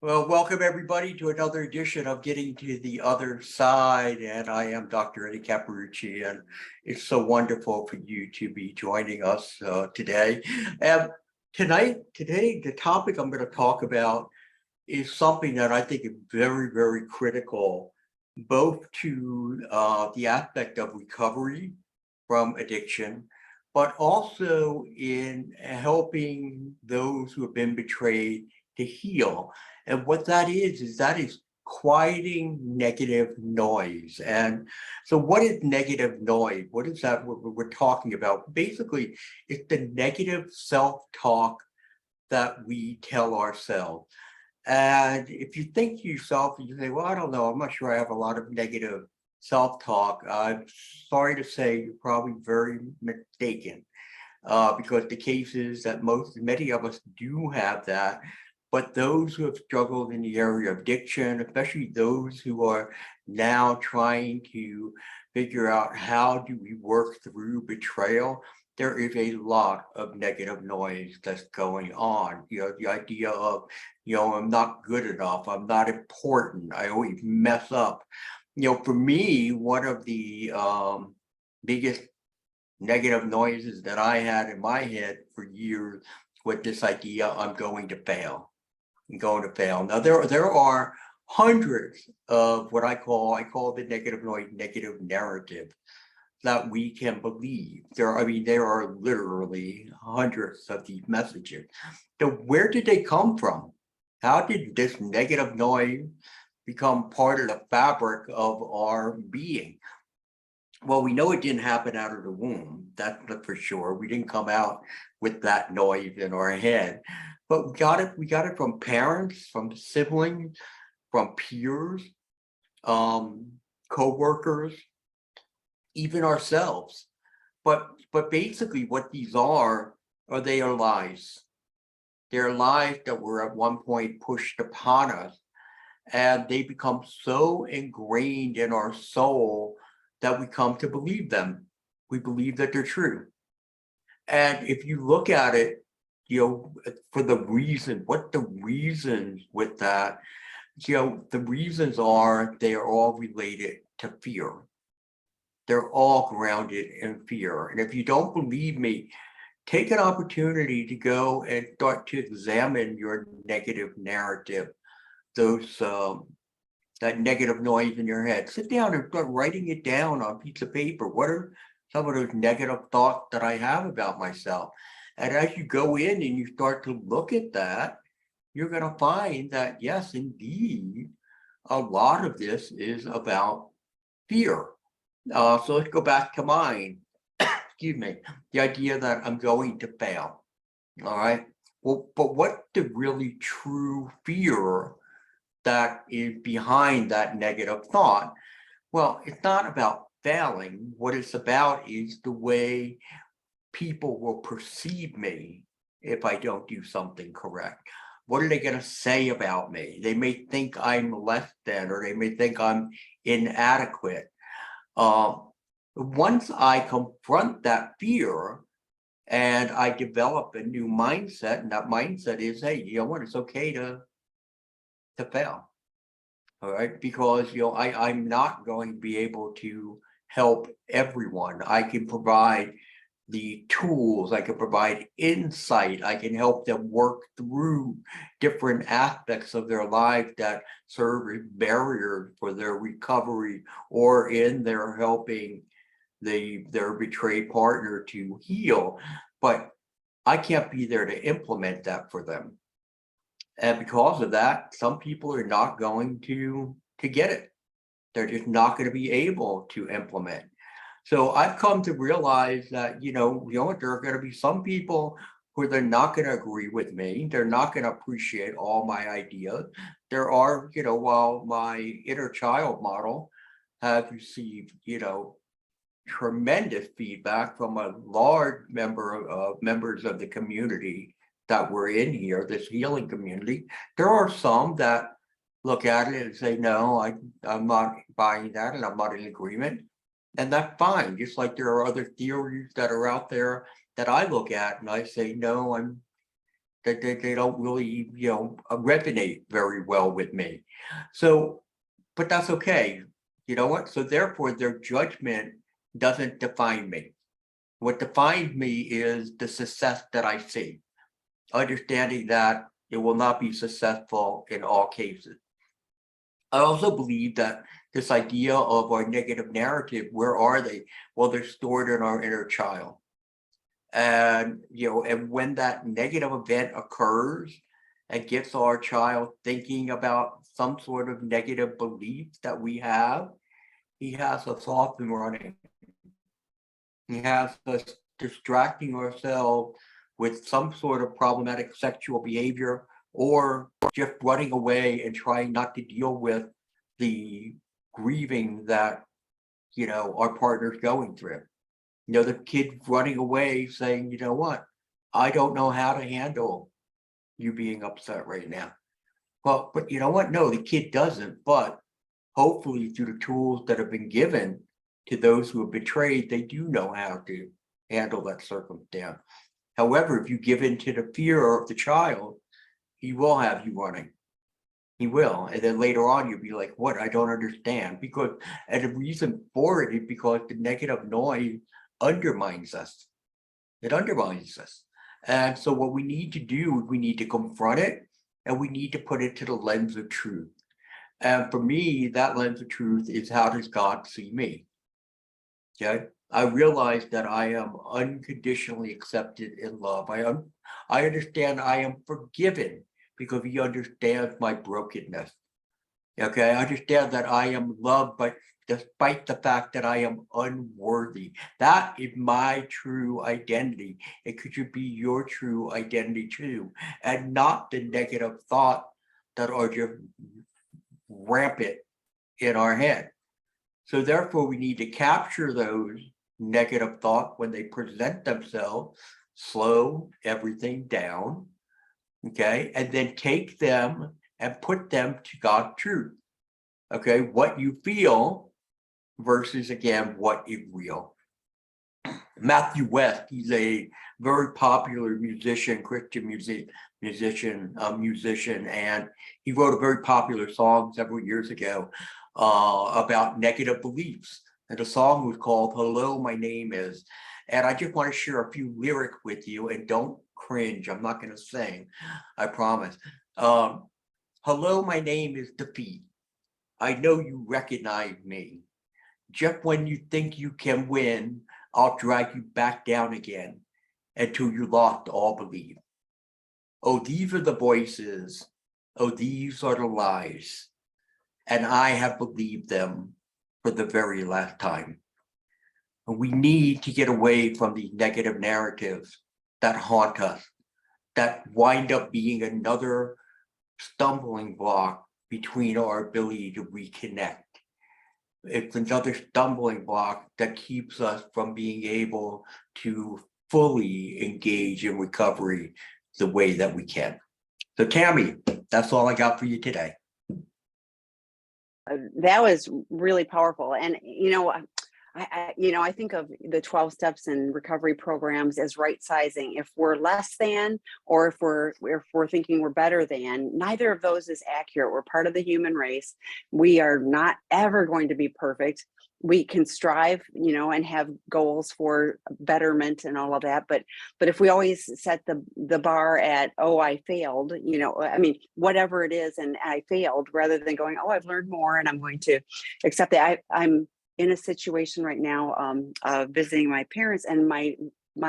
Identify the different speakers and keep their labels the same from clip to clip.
Speaker 1: Well, welcome everybody to another edition of Getting to the Other Side. And I am Dr. Eddie Caparucci, and it's so wonderful for you to be joining us today. And today, the topic I'm going to talk about is something that I think is very, very critical, both to the aspect of recovery from addiction, but also in helping those who have been betrayed to heal. And what that is quieting negative noise. And so what is negative noise? What is that we're talking about? Basically, it's the negative self-talk that we tell ourselves. And if you think to yourself and you say, well, I don't know, I'm not sure I have a lot of negative self-talk, I'm sorry to say you're probably very mistaken, because the case is that many of us do have that. But those who have struggled in the area of addiction, especially those who are now trying to figure out how do we work through betrayal, there is a lot of negative noise that's going on. The idea of, I'm not good enough, I'm not important, I always mess up. For me, one of the biggest negative noises that I had in my head for years with this idea, I'm going to fail. I'm going to fail. Now there are hundreds of what I call the negative noise, negative narrative that we can believe. There are literally hundreds of these messages. So where did they come from? How did this negative noise become part of the fabric of our being? Well, we know it didn't happen out of the womb, that's for sure. We didn't come out with that noise in our head, but we got it from parents, from siblings, from peers, um, co-workers, even ourselves. But basically what these are they are lies. They're lies that were at one point pushed upon us, and they become so ingrained in our soul that we come to believe them. We believe that they're true. And if you look at it, for the reason, what the reasons with that, the reasons are they are all related to fear. They're all grounded in fear. And if you don't believe me, take an opportunity to go and start to examine your negative narrative, those that negative noise in your head. Sit down and start writing it down on a piece of paper. What are some of those negative thoughts that I have about myself? And as you go in and you start to look at that, you're going to find that, yes, indeed, a lot of this is about fear. So let's go back to mine. Excuse me, the idea that I'm going to fail. All right. Well, but what the really true fear that is behind that negative thought? Well, it's not about failing. What it's about is the way people will perceive me if I don't do something correct. What are they going to say about me? They may think I'm less than, or they may think I'm inadequate. Once I confront that fear and I develop a new mindset, and that mindset is, hey, you know what, it's okay to fail. All right, because I'm not going to be able to help everyone. I can provide the tools, I can provide insight, I can help them work through different aspects of their life that serve as barriers for their recovery, or in their helping their betrayed partner to heal. But I can't be there to implement that for them. And because of that, some people are not going to get it. They're just not going to be able to implement. So I've come to realize that, there are going to be some people who they're not going to agree with me. They're not going to appreciate all my ideas. There are, while my inner child model has received, tremendous feedback from a large members of the community that we're in here, this healing community. There are some that look at it and say, no, I'm not buying that, and I'm not in agreement. And that's fine. Just like there are other theories that are out there that I look at and I say, no, that they don't really, resonate very well with me. So, but that's okay. You know what? So therefore, their judgment doesn't define me. What defines me is the success that I see, understanding that it will not be successful in all cases. I also believe that this idea of our negative narrative, where are they? Well, they're stored in our inner child. And, and when that negative event occurs and gets our child thinking about some sort of negative belief that we have, he has us off and running. He has us distracting ourselves with some sort of problematic sexual behavior, or just running away and trying not to deal with the grieving that, our partner's going through. The kid running away saying, you know what, I don't know how to handle you being upset right now. Well, but you know what? No, the kid doesn't. But hopefully through the tools that have been given to those who have betrayed, they do know how to handle that circumstance. However, if you give in to the fear of the child, he will have you running. He will. And then later on, you'll be like, what? I don't understand. And the reason for it is because the negative noise undermines us. It undermines us. And so what we need to do, we need to confront it, and we need to put it to the lens of truth. And for me, that lens of truth is, how does God see me? Okay. I realize that I am unconditionally accepted in love. I understand I am forgiven because he understands my brokenness. Okay. I understand that I am loved, but despite the fact that I am unworthy, that is my true identity. It could be your true identity too, and not the negative thought that are just rampant in our head. So therefore, we need to capture those negative thoughts when they present themselves, slow everything down, okay, and then take them and put them to God's truth. Okay, what you feel versus, again, what is real. Matthew West, he's a very popular musician, Christian musician, and he wrote a very popular song several years ago about negative beliefs. And the song was called "Hello, My Name Is." And I just want to share a few lyrics with you, and don't cringe. I'm not going to sing, I promise. Hello, my name is Defeat. I know you recognize me. Just when you think you can win, I'll drag you back down again until you lost all belief. Oh, these are the voices. Oh, these are the lies. And I have believed them for the very last time. And we need to get away from these negative narratives that haunt us, that wind up being another stumbling block between our ability to reconnect. It's another stumbling block that keeps us from being able to fully engage in recovery the way that we can. So Tammy, that's all I got for you today.
Speaker 2: That was really powerful. And, I think of the 12 steps in recovery programs as right sizing. If we're less than, or if we're thinking we're better than, neither of those is accurate. We're part of the human race. We are not ever going to be perfect. We can strive, and have goals for betterment and all of that. But if we always set the bar at, oh, I failed, whatever it is, and I failed, rather than going, oh, I've learned more and I'm going to accept that. I'm in a situation right now, visiting my parents, and my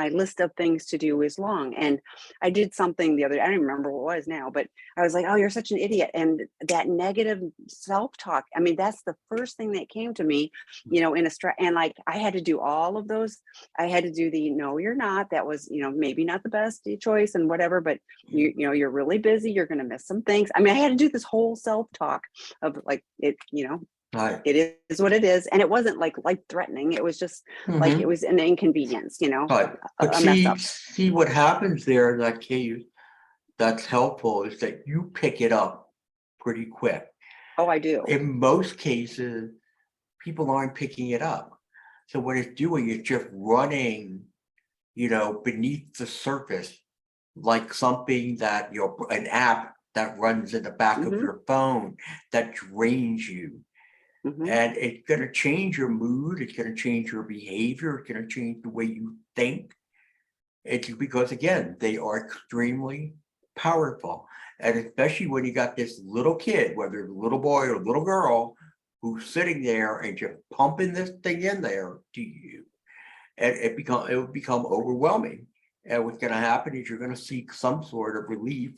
Speaker 2: list of things to do is long. And I did something the other day, I don't remember what it was now, but I was like, oh, you're such an idiot. And that negative self-talk, that's the first thing that came to me, in a stress. And like, I had to do all of those. I had to do the, no, you're not, that was, maybe not the best choice and whatever, but you're really busy. You're going to miss some things. I had to do this whole self-talk of like it,
Speaker 1: Right.
Speaker 2: It is what it is. And it wasn't like life-threatening. It was just like, it was an inconvenience,
Speaker 1: Right. But
Speaker 2: a mess up.
Speaker 1: see what happens there in that case that's helpful is that you pick it up pretty quick.
Speaker 2: Oh, I do.
Speaker 1: In most cases, people aren't picking it up. So what it's doing is just running, beneath the surface like something that, an app that runs in the back of
Speaker 2: Mhm.
Speaker 1: your phone that drains you.
Speaker 2: Mhm.
Speaker 1: And it's gonna change your mood, it's gonna change your behavior, it's gonna change the way you think. It's because, again, they are extremely powerful. And especially when you got this little kid, whether it's a little boy or a little girl, who's sitting there and just pumping this thing in there to you. And it would become overwhelming. And what's gonna happen is you're gonna seek some sort of relief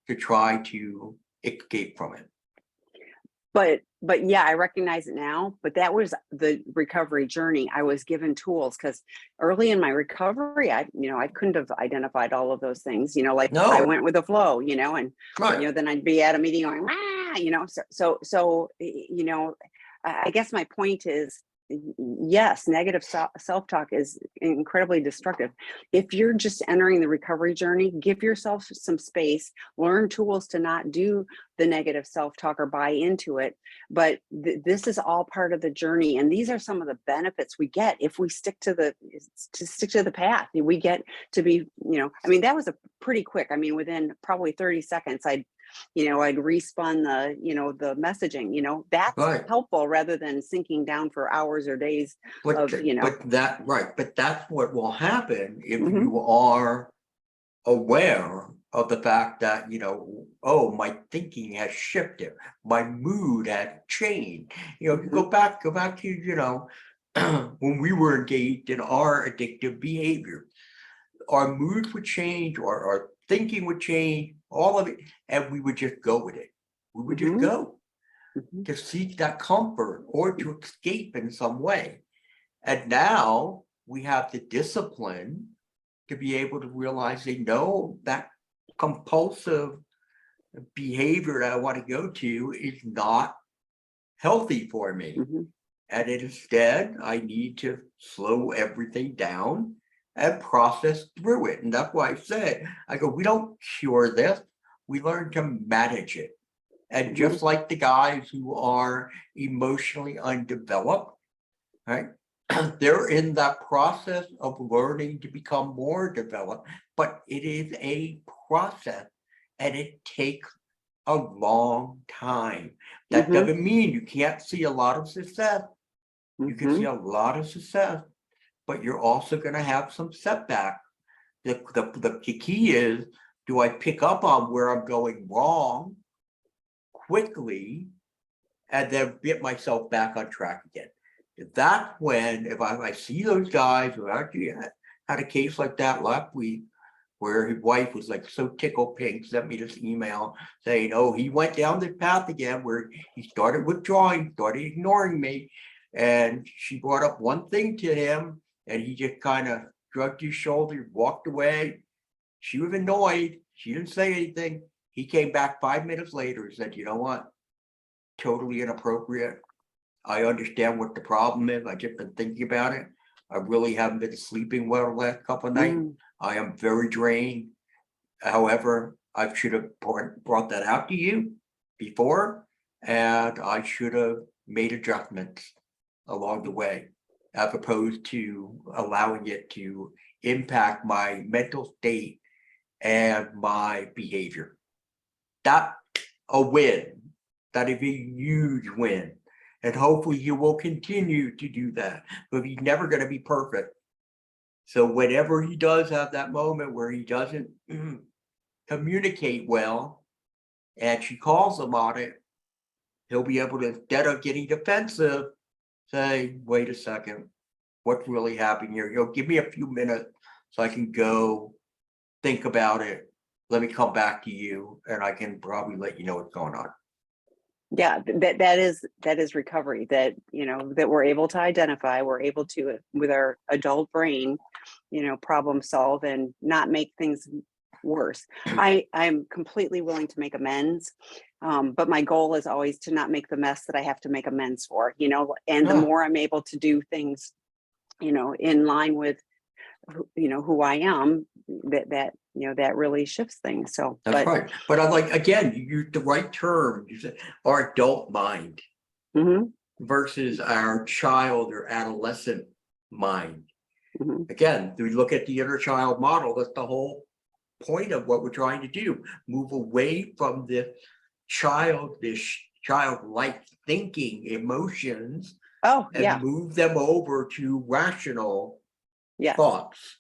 Speaker 1: to try to escape from it.
Speaker 2: But yeah, I recognize it now, but that was the recovery journey. I was given tools because early in my recovery, I couldn't have identified all of those things, like I
Speaker 1: No,
Speaker 2: went with the flow, and
Speaker 1: right,
Speaker 2: then I'd be at a meeting going, I guess my point is, yes, negative self-talk is incredibly destructive. If you're just entering the recovery journey, give yourself some space, learn tools to not do the negative self-talk or buy into it. But this is all part of the journey, and these are some of the benefits we get if we stick to the path. We get to be, that was a pretty quick. Within probably 30 seconds, I'd respun the messaging. That's
Speaker 1: right.
Speaker 2: helpful rather than sinking down for hours or days
Speaker 1: But
Speaker 2: of,
Speaker 1: th- but that right, but that's what will happen if
Speaker 2: Mhm,
Speaker 1: you are aware of the fact that, oh, my thinking has shifted, my mood has changed. You
Speaker 2: mhm,
Speaker 1: go back to, when we were engaged in our addictive behavior, our moods would change, or our thinking would change, all of it, and we would just go with it. We would just
Speaker 2: mhm,
Speaker 1: go
Speaker 2: mhm,
Speaker 1: to seek that comfort or to escape in some way. And now we have the discipline to be able to realize they know that compulsive behavior that I want to go to is not healthy for me.
Speaker 2: mhm,
Speaker 1: And instead, I need to slow everything down and process through it. And that's why I said, I go, we don't cure this, we learn to manage it. And
Speaker 2: mhm,
Speaker 1: just like the guys who are emotionally undeveloped, right? They're in that process of learning to become more developed, but it is a process and it takes a long time. That
Speaker 2: mhm,
Speaker 1: doesn't mean you can't see a lot of success. You can see
Speaker 2: mhm,
Speaker 1: a lot of success, but you're also going to have some setbacks. The key is, do I pick up on where I'm going wrong quickly and then get myself back on track again? That's when, if I see those guys who actually had a case like that last week, where his wife was like so tickled pink, sent me this email saying, oh, he went down this path again where he started withdrawing, started ignoring me. And she brought up one thing to him, and he just kind of shrugged his shoulders, walked away. She was annoyed. She didn't say anything. He came back 5 minutes later and said, you know what? Totally inappropriate. I understand what the problem is. I just been thinking about it. I really haven't been sleeping well the last couple of nights.
Speaker 2: mm.
Speaker 1: I am very drained. However, I should have brought that out to you before, and I should have made adjustments along the way, as opposed to allowing it to impact my mental state and my behavior. That a win. That is a huge win. And hopefully you will continue to do that. But he's never going to be perfect. So whenever he does have that moment where he doesn't communicate well and she calls him on it, he'll be able to, instead of getting defensive, say, wait a second, what's really happening here? Give me a few minutes so I can go think about it. Let me come back to you and I can probably let you know what's going on.
Speaker 2: Yeah, that is recovery, that we're able to identify, we're able to, with our adult brain, problem solve and not make things worse. I'm completely willing to make amends, but my goal is always to not make the mess that I have to make amends for, and the
Speaker 1: Yeah,
Speaker 2: more I'm able to do things, in line with who I am, that really shifts things. So,
Speaker 1: that's
Speaker 2: but
Speaker 1: right. But I like, again, you used the right term. You said our adult mind
Speaker 2: mhm,
Speaker 1: versus our child or adolescent mind.
Speaker 2: mhm,
Speaker 1: Again, we look at the inner child model, that's the whole point of what we're trying to do. Move away from the childlike thinking emotions
Speaker 2: Oh,
Speaker 1: and
Speaker 2: yeah.
Speaker 1: move them over to rational
Speaker 2: Yes.
Speaker 1: thoughts.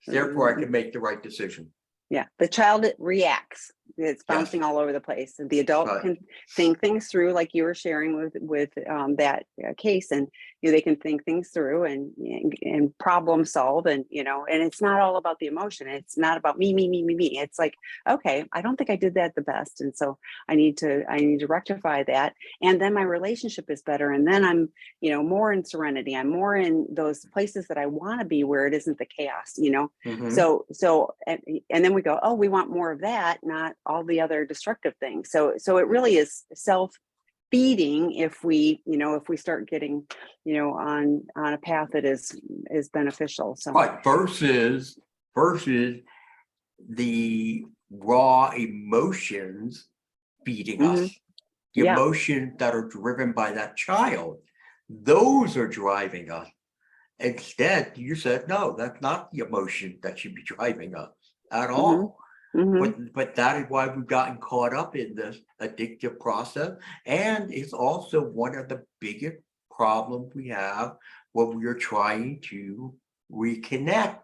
Speaker 1: Therefore, I
Speaker 2: Mhm.
Speaker 1: can make the right decision.
Speaker 2: Yeah. The child reacts. It's
Speaker 1: Yes,
Speaker 2: bouncing all over the place. And the adult
Speaker 1: right.
Speaker 2: can think things through, like you were sharing with that case, and they can think things through and problem solve, and and it's not all about the emotion. It's not about me, me, me, me, me. It's like, okay, I don't think I did that the best, and so I need to rectify that, and then my relationship is better, and then I'm more in serenity. I'm more in those places that I want to be, where it isn't the chaos.
Speaker 1: Mhm.
Speaker 2: So and then we go, oh, we want more of that, not all the other destructive things. So it really is self feeding if we start getting on a path that is beneficial. So
Speaker 1: Right. Versus the raw emotions feeding
Speaker 2: hmm
Speaker 1: us. The
Speaker 2: yeah.
Speaker 1: emotions that are driven by that child, those are driving us. Instead, you said, no, that's not the emotion that should be driving us at
Speaker 2: hmm
Speaker 1: all.
Speaker 2: hmm
Speaker 1: But that is why we've gotten caught up in this addictive process. And it's also one of the biggest problems we have when we are trying to reconnect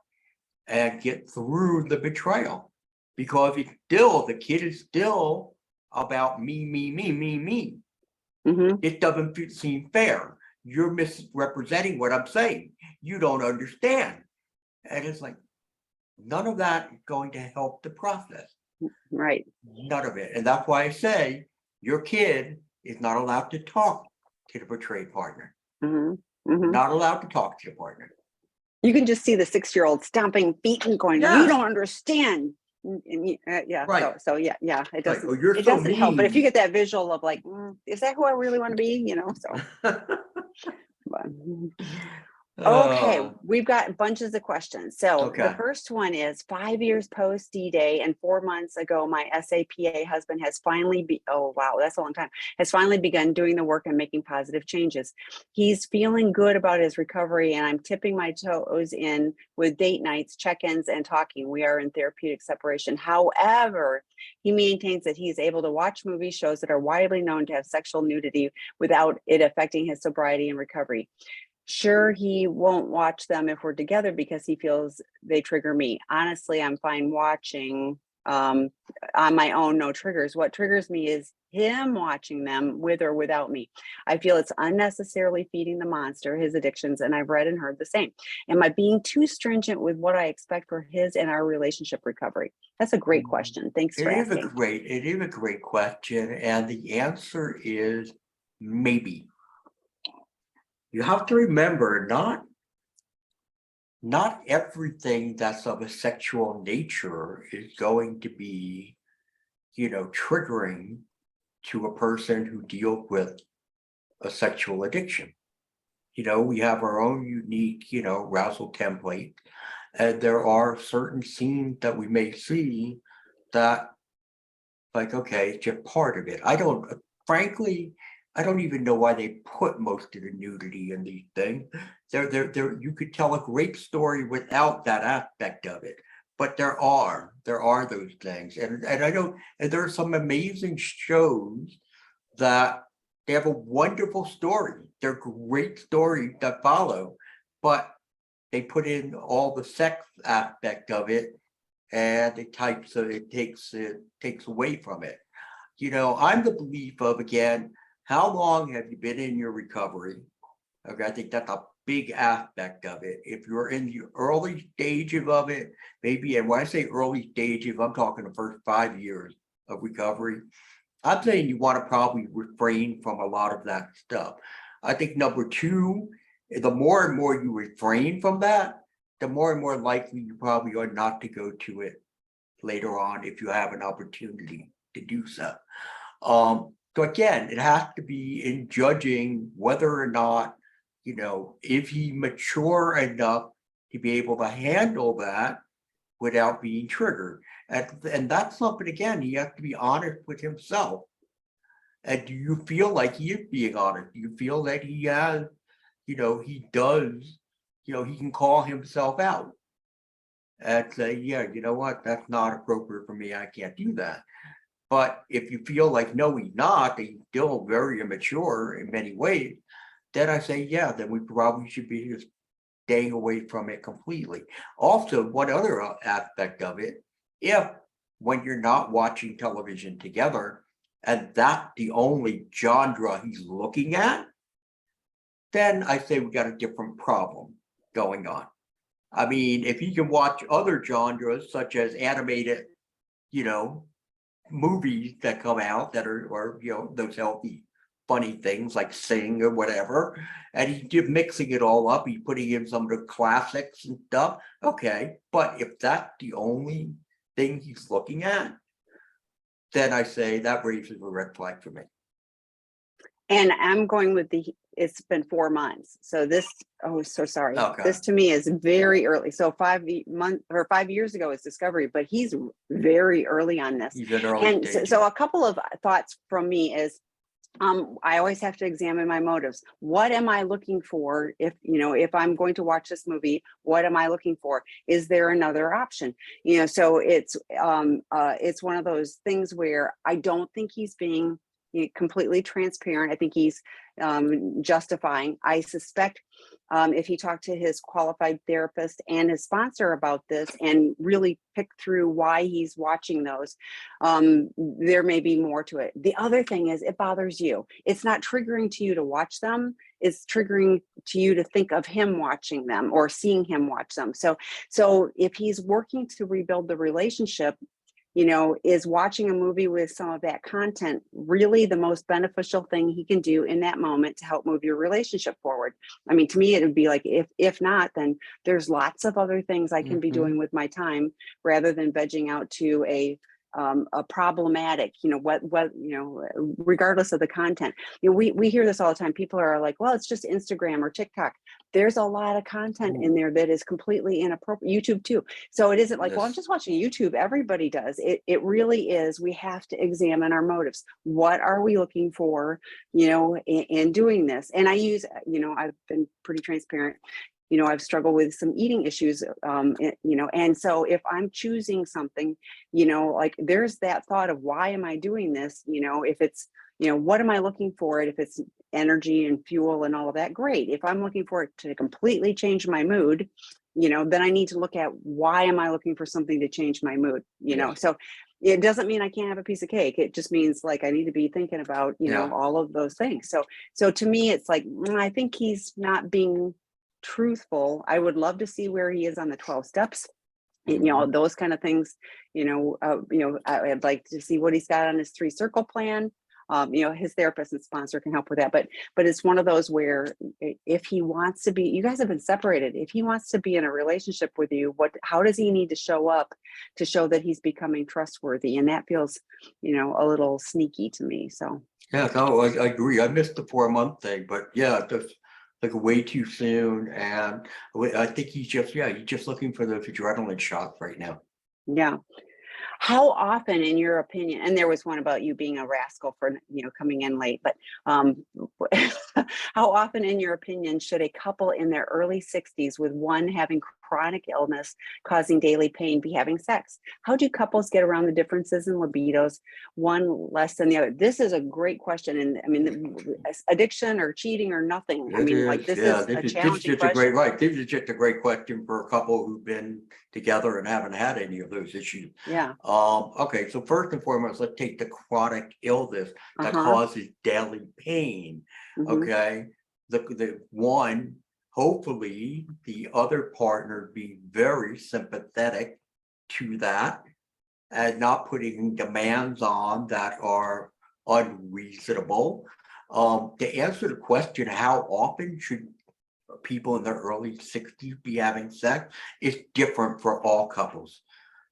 Speaker 1: and get through the betrayal. Because the kid is still about me, me, me, me, me.
Speaker 2: hmm
Speaker 1: It doesn't seem fair. You're misrepresenting what I'm saying. You don't understand. And it's like, none of that is going to help the process.
Speaker 2: right.
Speaker 1: None of it. And that's why I say your kid is not allowed to talk to the betrayed partner.
Speaker 2: hmm hmm
Speaker 1: Not allowed to talk to the partner.
Speaker 2: You can just see the 6-year-old stomping feet and going, you
Speaker 1: Yes,
Speaker 2: don't understand. Yeah.
Speaker 1: right.
Speaker 2: So yeah, yeah, it
Speaker 1: Like,
Speaker 2: doesn't
Speaker 1: oh, you're
Speaker 2: it
Speaker 1: so
Speaker 2: doesn't help. But if you
Speaker 1: mean.
Speaker 2: get that visual of like, is that who I really want to be? So but, okay,
Speaker 1: uh,
Speaker 2: we've got bunches of questions. So the
Speaker 1: okay.
Speaker 2: first one is 5 years post D-Day and 4 months ago, my SAPA husband has oh wow, that's a long time, has finally begun doing the work and making positive changes. He's feeling good about his recovery, and I'm tipping my toes in with date nights, check-ins, and talking. We are in therapeutic separation. However, he maintains that he is able to watch movie shows that are widely known to have sexual nudity without it affecting his sobriety and recovery. Sure, he won't watch them if we're together because he feels they trigger me. Honestly, I'm fine watching on my own, no triggers. What triggers me is him watching them with or without me. I feel it's unnecessarily feeding the monster his addictions, and I've read and heard the same. Am I being too stringent with what I expect for his and our relationship recovery? That's a great question. Thanks for asking.
Speaker 1: It is a great question. And the answer is maybe. You have to remember, not everything that's of a sexual nature is going to be, triggering to a person who deals with a sexual addiction. We have our own unique, arousal template. And there are certain scenes that we may see that, like, okay, it's just part of it. Frankly, I don't even know why they put most of the nudity in these things. You could tell a great story without that aspect of it. But there are those things. And I know, and there are some amazing shows that they have a wonderful story. They're great stories that follow, but they put in all the sex aspect of it, and it takes away from it. I'm the belief of, again, how long have you been in your recovery? Okay, I think that's a big aspect of it. If you're in the early stages of it, maybe, and when I say early stages, I'm talking the first 5 years of recovery. I'm saying you want to probably refrain from a lot of that stuff. I think number two, the more and more you refrain from that, the more and more likely you probably are not to go to it later on if you have an opportunity to do so. So again, it has to be in judging whether or not, if he mature enough to be able to handle that without being triggered. And that's something, again, he has to be honest with himself. And do you feel like he is being honest? Do you feel that he has, he does, he can call himself out? and say, yeah, you know what, that's not appropriate for me, I can't do that. But if you feel like, no, he's not, he's still very immature in many ways, then I say, yeah, then we probably should be just staying away from it completely. Also, one other aspect of it, if when you're not watching television together, and that's the only genre he's looking at, then I say we got a different problem going on. I mean, if you can watch other genres such as animated, you know, movies that come out that are, or, those healthy, funny things like Sing or whatever, and he's just mixing it all up, he's putting in some of the classics and stuff, okay, but if that's the only thing he's looking at, then I say that raises a red flag for me.
Speaker 2: And I'm going with it's been 4 months. So this, oh, so sorry.
Speaker 1: Okay.
Speaker 2: This to me is very early. So 5 years ago is Discovery, but he's very early on this.
Speaker 1: He's in early
Speaker 2: And
Speaker 1: stages.
Speaker 2: so a couple of thoughts from me is, I always have to examine my motives. What am I looking for? If I'm going to watch this movie, what am I looking for? Is there another option? So it's one of those things where I don't think he's being completely transparent. I think he's justifying. I suspect if he talked to his qualified therapist and his sponsor about this and really pick through why he's watching those, there may be more to it. The other thing is it bothers you. It's not triggering to you to watch them. It's triggering to you to think of him watching them or seeing him watch them. So if he's working to rebuild the relationship, is watching a movie with some of that content really the most beneficial thing he can do in that moment to help move your relationship forward? I mean, to me, it would be like, if not, then there's lots of other things I can be doing with my time rather than vegging out to a problematic, regardless of the content. We hear this all the time. People are like, well, it's just Instagram or TikTok. There's a lot of content in there that is completely inappropriate. YouTube too. So it isn't like, well, I'm just watching YouTube. Everybody does. It really is. We have to examine our motives. What are we looking for, in doing this? And I use, I've been pretty transparent. I've struggled with some eating issues, and so if I'm choosing something, like there's that thought of why am I doing this? If it's, what am I looking for it? If it's energy and fuel and all of that, great. If I'm looking for it to completely change my mood, then I need to look at why am I looking for something to change my mood, So it doesn't mean I can't have a piece of cake. It just means like I need to be thinking about, all of those things. So to me, it's like, I think he's not being truthful. I would love to see where he is on the 12 steps, those kind of things. I'd like to see what he's got on his 3-circle plan. His therapist and sponsor can help with that, but it's one of those where if he wants to be, you guys have been separated, if he wants to be in a relationship with you, how does he need to show up to show that he's becoming trustworthy? And that feels, a little sneaky to me. So
Speaker 1: yeah, no, I agree. I missed the 4-month thing, but yeah, that's like way too soon. And I think he's just looking for those adrenaline shots right now.
Speaker 2: Yeah. How often, in your opinion, and there was one about you being a rascal for, coming in late, but how often, in your opinion, should a couple in their early 60s with one having chronic illness causing daily pain be having sex? How do couples get around the differences in libidos, one less than the other? This is a great question. And I mean, addiction or cheating or nothing. I mean, like this is a challenging question.
Speaker 1: This is just a great question for a couple who've been together and haven't had any of those issues.
Speaker 2: Yeah.
Speaker 1: Okay, so first and foremost, let's take the chronic illness that causes daily pain. Okay, the one, hopefully the other partner be very sympathetic to that and not putting demands on that are unreasonable. To answer the question, how often should people in their early 60s be having sex, is different for all couples.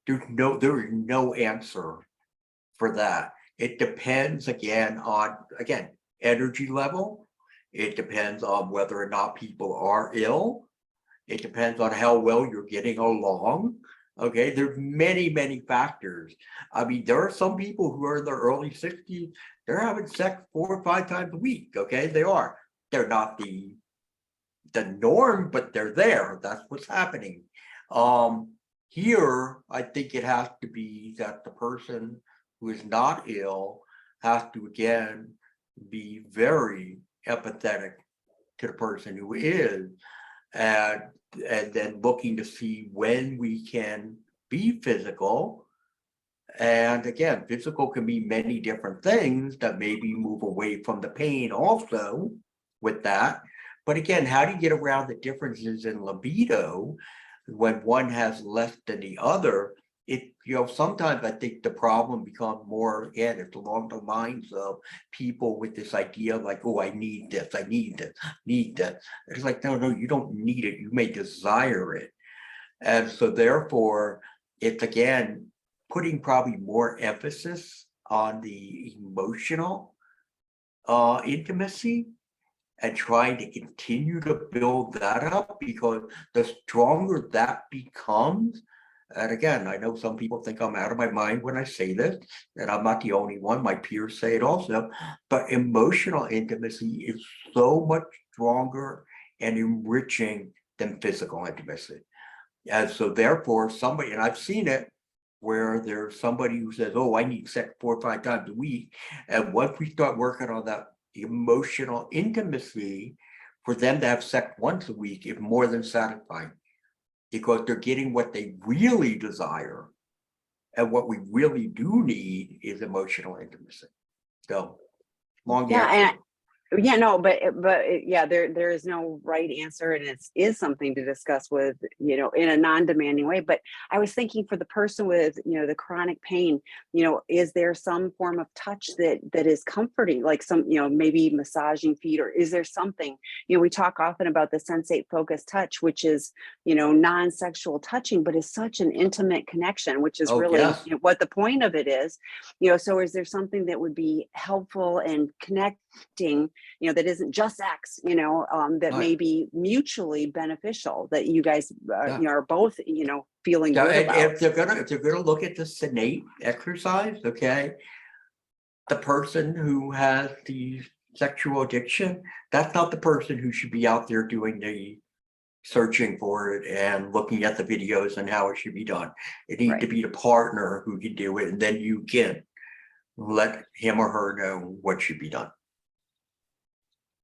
Speaker 1: There is no answer for that. It depends on energy level. It depends on whether or not people are ill. It depends on how well you're getting along. Okay, there's many factors. I mean, there are some people who are in their early 60s, they're having sex 4 or 5 times a week. Okay, they are. They're not the norm, but they're there. That's what's happening. Here, I think it has to be that the person who is not ill has to again be very empathetic to the person who is, and and then looking to see when we can be physical. And again, physical can be many different things that maybe move away from the pain also with that. But again, how do you get around the differences in libido when one has less than the other? Sometimes I think the problem becomes more, again, it's along the lines of people with this idea like, oh, I need this, I need this, need that. It's like, no, no, you don't need it. You may desire it. And so therefore, it's again, putting probably more emphasis on the emotional intimacy and trying to continue to build that up, because the stronger that becomes, and again, I know some people think I'm out of my mind when I say this, and I'm not the only one, my peers say it also, but emotional intimacy is so much stronger and enriching than physical intimacy. And so therefore, somebody, and I've seen it, where there's somebody who says, oh, I need sex 4 or 5 times a week. And once we start working on that emotional intimacy, for them to have sex once a week is more than satisfying, because they're getting what they really desire. And what we really do need is emotional intimacy. So long
Speaker 2: Yeah,
Speaker 1: answer.
Speaker 2: yeah, no, yeah, there is no right answer, and it is something to discuss with, in a non-demanding way. But I was thinking, for the person with, the chronic pain, is there some form of touch that is comforting, like some, maybe massaging feet, or is there something, we talk often about the sensate focused touch, which is, non-sexual touching, but is such an intimate connection, which is
Speaker 1: Oh,
Speaker 2: really,
Speaker 1: yes.
Speaker 2: what the point of it is. So is there something that would be helpful and connecting, that isn't just sex, that
Speaker 1: Right.
Speaker 2: may be mutually beneficial, that you guys,
Speaker 1: Yeah.
Speaker 2: are both, feeling
Speaker 1: So,
Speaker 2: good
Speaker 1: and
Speaker 2: about?
Speaker 1: if they're gonna look at the SNATE exercise, okay, the person who has the sexual addiction, that's not the person who should be out there doing the searching for it and looking at the videos and how it should be done. It needs to
Speaker 2: Right.
Speaker 1: be the partner who can do it, and then you can let him or her know what should be done.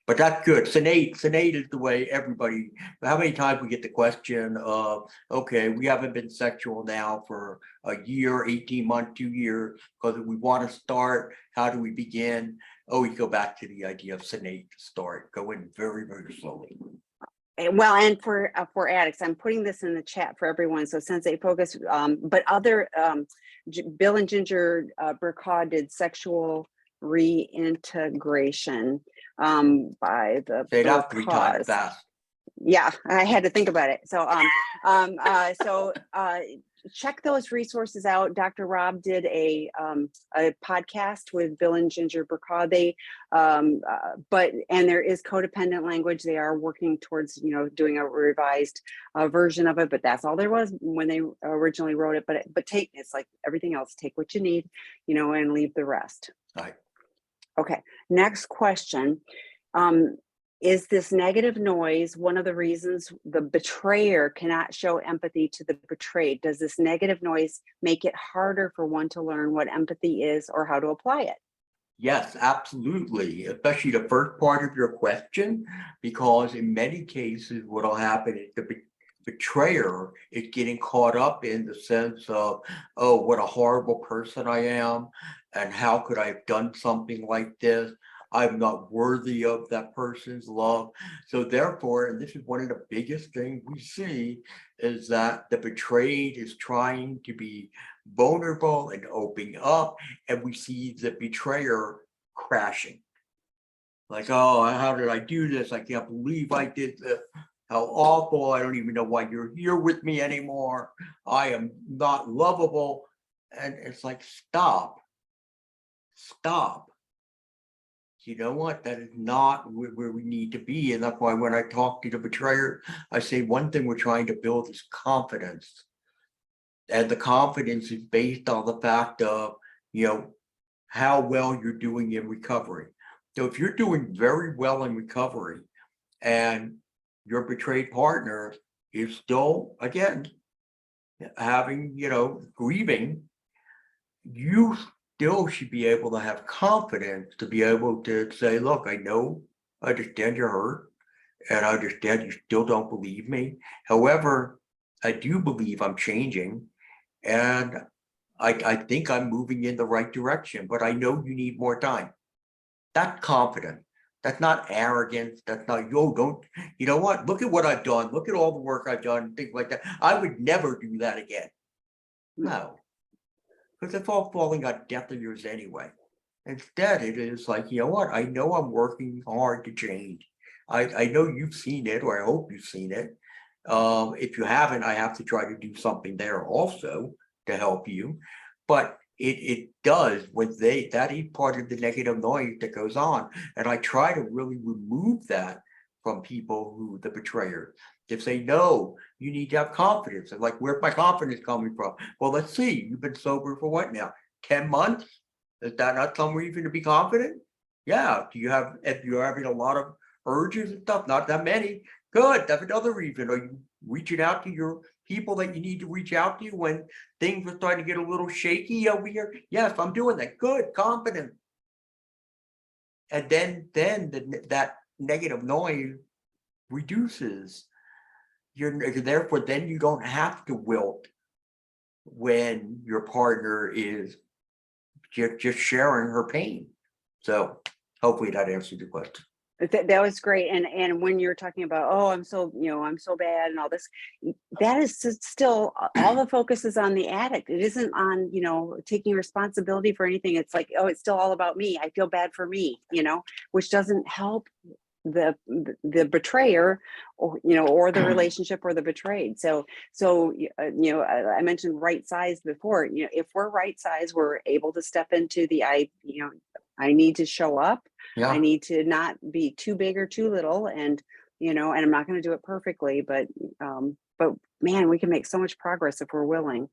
Speaker 1: But that's good. Senate is the way everybody, how many times we get the question of, okay, we haven't been sexual now for a year, 18 months, 2 years, because we want to start, how do we begin? Oh, you go back to the idea of Senate to start, go in very, very slowly.
Speaker 2: Well, and for addicts, I'm putting this in the chat for everyone. So Sensei Focus, but other, Bill and Ginger Burkaw did sexual reintegration by the
Speaker 1: Say that 3 times
Speaker 2: Burkaws.
Speaker 1: fast.
Speaker 2: Yeah, I had to think about it. So check those resources out. Dr. Rob did a podcast with Bill and Ginger Burkaw. They and there is codependent language. They are working towards doing a revised version of it, but that's all there was when they originally wrote it. But it's like everything else, take what you need, and leave the rest.
Speaker 1: Right.
Speaker 2: Okay, next question. Is this negative noise one of the reasons the betrayer cannot show empathy to the betrayed? Does this negative noise make it harder for one to learn what empathy is or how to apply it?
Speaker 1: Yes, absolutely, especially the first part of your question, because in many cases, what'll happen is the betrayer is getting caught up in the sense of, oh, what a horrible person I am, and how could I have done something like this? I'm not worthy of that person's love. So therefore, and this is one of the biggest things we see, is that the betrayed is trying to be vulnerable and opening up, and we see the betrayer crashing. Like, oh, how did I do this? I can't believe I did this. How awful. I don't even know why you're here with me anymore. I am not lovable. And it's like, stop. Stop. You know what? That is not where we need to be. And that's why when I talk to the betrayer, I say one thing we're trying to build is confidence. And the confidence is based on the fact of, how well you're doing in recovery. So if you're doing very well in recovery and your betrayed partner is still, again, having, grieving, you still should be able to have confidence to be able to say, look, I understand you're hurt, and I understand you still don't believe me. However, I do believe I'm changing, and I think I'm moving in the right direction, but I know you need more time. That's confident. That's not arrogance. That's not, yo, don't, you know what? Look at what I've done. Look at all the work I've done, things like that. I would never do that again. No, because it's all falling on deaf ears anyway. Instead, it is like, you know what? I know I'm working hard to change. I know you've seen it, or I hope you've seen it. If you haven't, I have to try to do something there also to help you. But it does when that is part of the negative noise that goes on. And I try to really remove that from people who the betrayer. If they know you need to have confidence, and like, where's my confidence coming from? Well, let's see, you've been sober for what now? 10 months? Is that not some reason to be confident? Yeah. If you're having a lot of urges and stuff, not that many, good. That's another reason. Are you reaching out to your people that you need to reach out to when things are starting to get a little shaky over here? Yes, I'm doing that. Good, confident. And then that negative noise reduces. Therefore, then you don't have to wilt when your partner is just sharing her pain. So hopefully that answered your question.
Speaker 2: That was great. And when you're talking about, oh, I'm so bad and all this, that is still all the focus is on the addict. It isn't on, taking responsibility for anything. It's like, oh, it's still all about me. I feel bad for me, which doesn't help the betrayer, or the relationship or the betrayed. So I mentioned right size before. If we're right size, we're able to step into the I need to show up.
Speaker 1: Yeah.
Speaker 2: I need to not be too big or too little, and and I'm not going to do it perfectly, but man, we can make so much progress if we're willing.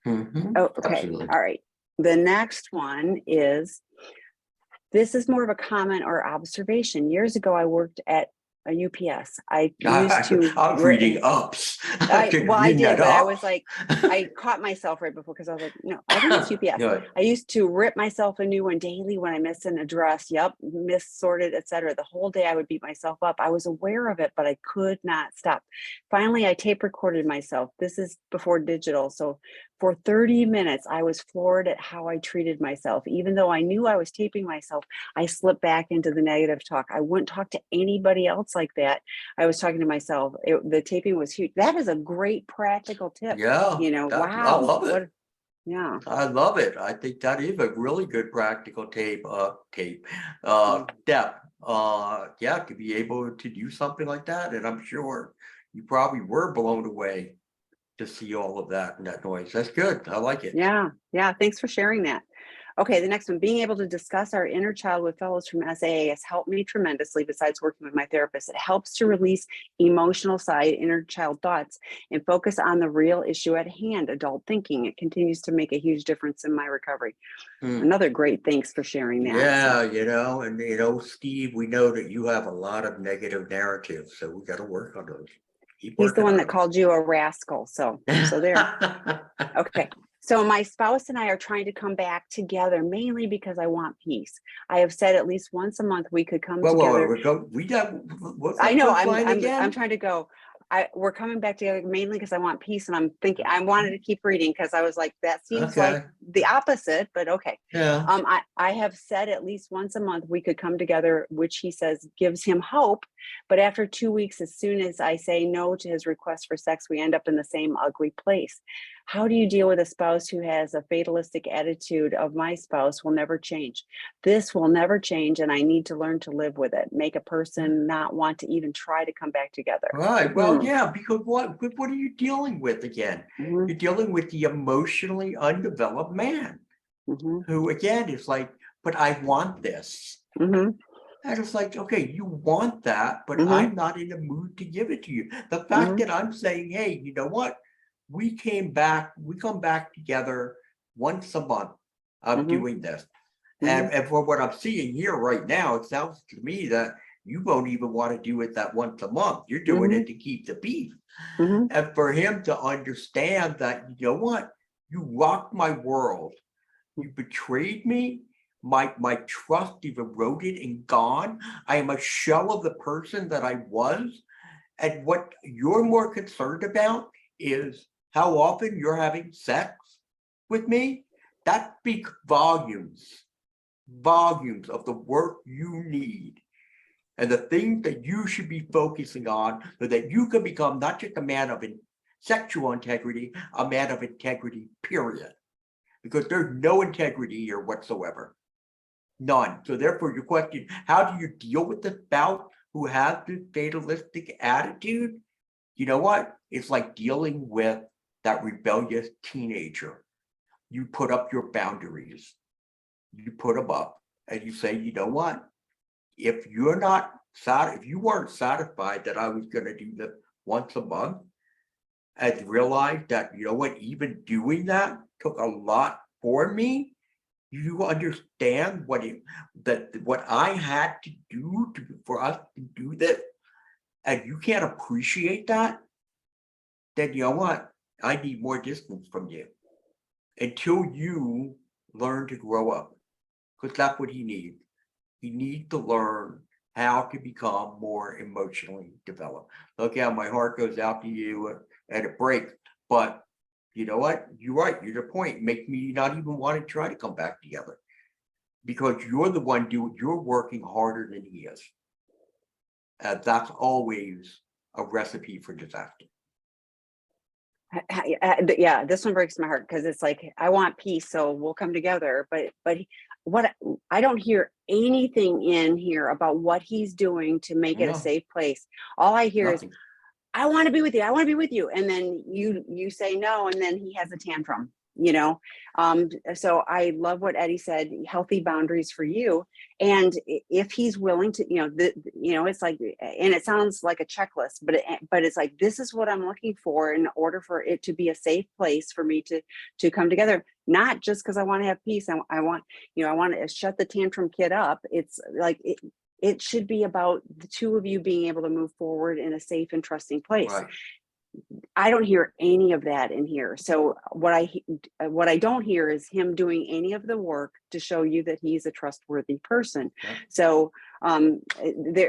Speaker 2: Oh, okay.
Speaker 1: Absolutely.
Speaker 2: All right. The next one is, this is more of a comment or observation. Years ago, I worked at a UPS. I used to.
Speaker 1: I'm reading ups.
Speaker 2: I did, but I was like, I caught myself right before, because I was like, no, I think it's UPS.
Speaker 1: No.
Speaker 2: I used to rip myself a new one daily when I missed an address. Yep, missorted, etc. The whole day I would beat myself up. I was aware of it, but I could not stop. Finally, I tape recorded myself. This is before digital, so for 30 minutes, I was floored at how I treated myself. Even though I knew I was taping myself, I slipped back into the negative talk. I wouldn't talk to anybody else like that. I was talking to myself. The taping was huge. That is a great practical tip.
Speaker 1: Yeah.
Speaker 2: Wow.
Speaker 1: I love it.
Speaker 2: Yeah.
Speaker 1: I love it. I think that is a really good practical step. Yeah, to be able to do something like that. And I'm sure you probably were blown away to see all of that and that noise. That's good. I like it.
Speaker 2: Yeah. Thanks for sharing that. Okay, the next one, being able to discuss our inner child with fellows from SAA has helped me tremendously. Besides working with my therapist, it helps to release emotional side, inner child thoughts, and focus on the real issue at hand, adult thinking. It continues to make a huge difference in my recovery. Another great thanks for sharing that.
Speaker 1: Yeah, and Steve, we know that you have a lot of negative narratives, so we got to work on those.
Speaker 2: He's the one that called you a rascal. So there. Okay. So my spouse and I are trying to come back together, mainly because I want peace. I have said at least once a month we could come together. I know. I'm trying to go. We're coming back together mainly because I want peace, and I'm thinking I wanted to keep reading because I was like, that seems like the opposite, but okay.
Speaker 1: Yeah.
Speaker 2: I have said at least once a month we could come together, which he says gives him hope. But after 2 weeks, as soon as I say no to his request for sex, we end up in the same ugly place. How do you deal with a spouse who has a fatalistic attitude of my spouse will never change? This will never change, and I need to learn to live with it. Make a person not want to even try to come back together.
Speaker 1: Right. Well, yeah, because what are you dealing with again?
Speaker 2: Mm-hmm.
Speaker 1: You're dealing with the emotionally undeveloped man who, again, is like, but I want this. And it's like, okay, you want that, but I'm not in the mood to give it to you. The fact that I'm saying, hey, you know what? We come back together once a month of doing this. And for what I'm seeing here right now, it sounds to me that You won't even want to do it that once a month. You're doing it to keep the peace.
Speaker 2: Mhm.
Speaker 1: And for him to understand that, you know what, you rocked my world. You betrayed me. My trust is eroded and gone. I am a shell of the person that I was. And what you're more concerned about is how often you're having sex with me. That speaks volumes of the work you need and the things that you should be focusing on so that you can become not just a man of sexual integrity, a man of integrity, period. Because there's no integrity here whatsoever. None. So therefore your question, how do you deal with the spouse who has this fatalistic attitude? You know what? It's like dealing with that rebellious teenager. You put up your boundaries. You put them up and you say, you know what? If you're not if you weren't satisfied that I was going to do this once a month, and realized that, you know what, even doing that took a lot for me, you understand what I had to do for us to do this, and you can't appreciate that, then you know what? I need more distance from you until you learn to grow up, because that's what he needs. He needs to learn how to become more emotionally developed. Look how my heart goes out to you at a break, but you know what? You're right. You're the point. Make me not even want to try to come back together because you're the one you're working harder than he is. That's always a recipe for disaster.
Speaker 2: Yeah, this one breaks my heart because it's like I want peace, so we'll come together. But what I don't hear anything in here about what he's doing to make it a
Speaker 1: No,
Speaker 2: safe place. All I hear is
Speaker 1: nothing.
Speaker 2: I want to be with you. I want to be with you. And then you say no, and then he has a tantrum, you know. So I love what Eddie said, healthy boundaries for you. And if he's willing to, it's like, and it sounds like a checklist, but it's like, this is what I'm looking for in order for it to be a safe place for me to come together. Not just because I want to have peace. I want to shut the tantrum kid up. It's like, it should be about the two of you being able to move forward in a safe and trusting place.
Speaker 1: Right.
Speaker 2: I don't hear any of that in here. So what I don't hear is him doing any of the work to show you that he's a trustworthy person.
Speaker 1: Yeah.
Speaker 2: So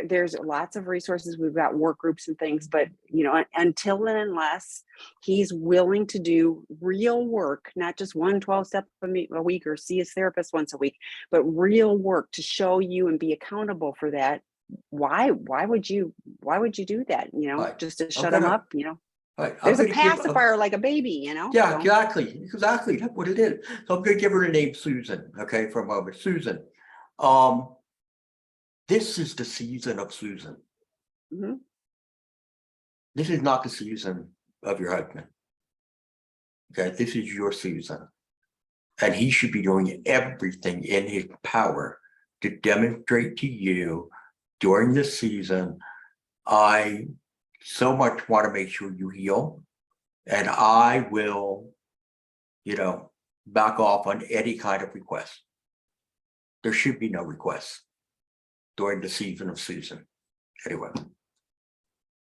Speaker 2: there's lots of resources. We've got work groups and things, but until and unless he's willing to do real work, not just 12-step a week or see his therapist once a week, but real work to show you and be accountable for that. Why would you do that?
Speaker 1: Right.
Speaker 2: Just to
Speaker 1: I'm
Speaker 2: shut him
Speaker 1: gonna
Speaker 2: up,
Speaker 1: right. I'm
Speaker 2: there's a
Speaker 1: gonna give
Speaker 2: pacifier like a baby,
Speaker 1: yeah,
Speaker 2: so.
Speaker 1: exactly. That's what it is. So I'm gonna give her the name Susan, okay, for a moment. Susan. This is the season of Susan.
Speaker 2: Mhm.
Speaker 1: This is not the season of your husband. Okay, this is your season. And he should be doing everything in his power to demonstrate to you during this season, I so much want to make sure you heal. And I will, back off on any kind of request. There should be no requests during the season of Susan. Anyway.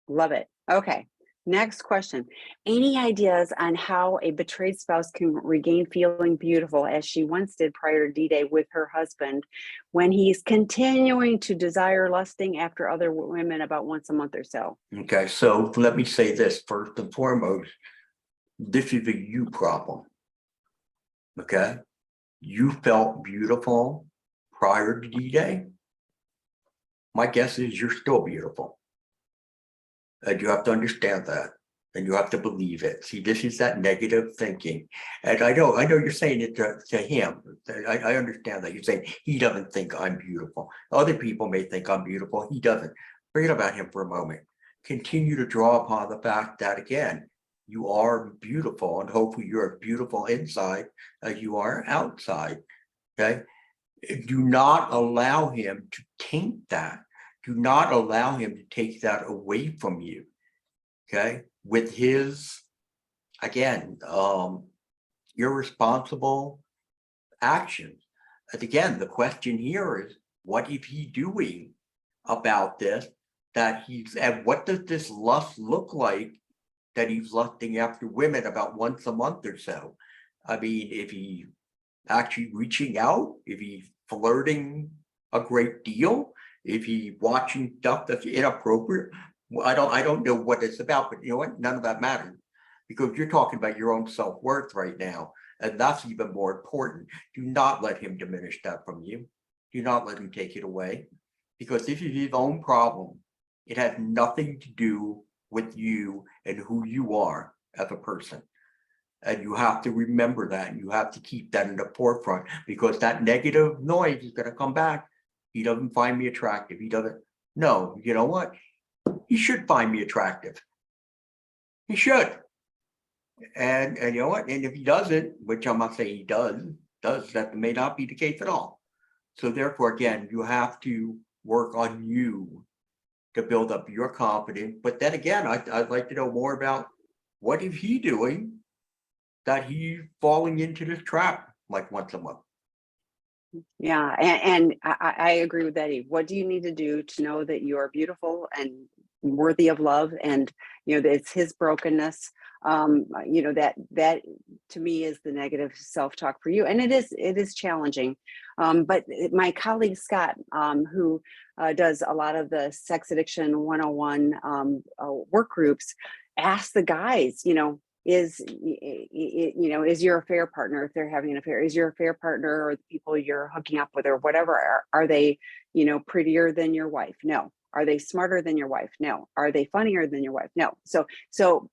Speaker 2: Love it. Okay. Next question. Any ideas on how a betrayed spouse can regain feeling beautiful as she once did prior to D-Day with her husband when he's continuing to desire lusting after other women about once a month or so?
Speaker 1: Okay, so let me say this first and foremost. This is a you problem. Okay. You felt beautiful prior to D-Day. My guess is you're still beautiful. And you have to understand that. And you have to believe it. See, this is that negative thinking. And I know you're saying it to him. I understand that. You're saying he doesn't think I'm beautiful. Other people may think I'm beautiful. He doesn't. Forget about him for a moment. Continue to draw upon the fact that, again, you are beautiful, and hopefully you're beautiful inside as you are outside. Okay. Do not allow him to taint that. Do not allow him to take that away from you. Okay. With his, again, irresponsible actions. And again, the question here is, what is he doing about this, that he's, and what does this lust look like that he's lusting after women about once a month or so? I mean, if he actually reaching out, if he's flirting a great deal, if he watching stuff that's inappropriate, well, I don't know what it's about, but you know what? None of that matters, because you're talking about your own self-worth right now, and that's even more important. Do not let him diminish that from you. Do not let him take it away, because this is his own problem. It has nothing to do with you and who you are as a person. And you have to remember that, and you have to keep that in the forefront, because that negative noise is gonna come back. He doesn't find me attractive. He doesn't. No, you know what? He should find me attractive. He should. And you know what? And if he doesn't, which I'm not saying he does, that may not be the case at all. So therefore, again, you have to work on you to build up your confidence. But then again, I'd like to know more about what is he doing that he's falling into this trap like once a month.
Speaker 2: Yeah, and I agree with Eddie. What do you need to do to know that you are beautiful and worthy of love? And you know, that it's his brokenness. You know, that to me is the negative self-talk for you, and it is challenging. But my colleague Scott, who does a lot of the Sex Addiction 101 work groups, ask the guys, you know, is your affair partner, if they're having an affair, is your affair partner or the people you're hooking up with or whatever, are they, you know, prettier than your wife? No. Are they smarter than your wife? No. Are they funnier than your wife? No. So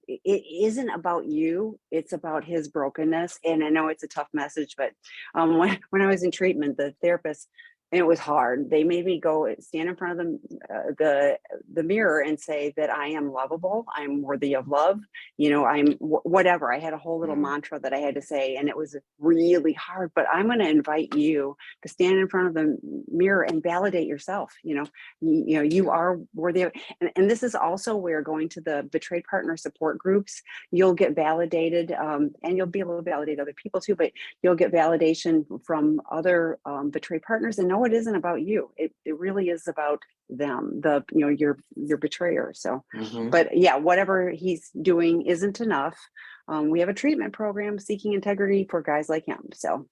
Speaker 2: it isn't about you, it's about his brokenness. And I know it's a tough message, but when I was in treatment, the therapist, and it was hard, they made me go stand in front of the mirror and say that I am lovable, I'm worthy of love, you know, I'm whatever. I had a whole little mantra that I had to say, and it was really hard. But I'm going to invite you to stand in front of the mirror and validate yourself. You know, you are worthy of, and this is also where going to the betrayed partner support groups, you'll get validated, and you'll be able to validate other people too, but you'll get validation from other betrayed partners. And no, it isn't about you. It really is about them, your betrayer. So but yeah, whatever he's doing isn't enough. We have a treatment program, Seeking Integrity, for guys like him. So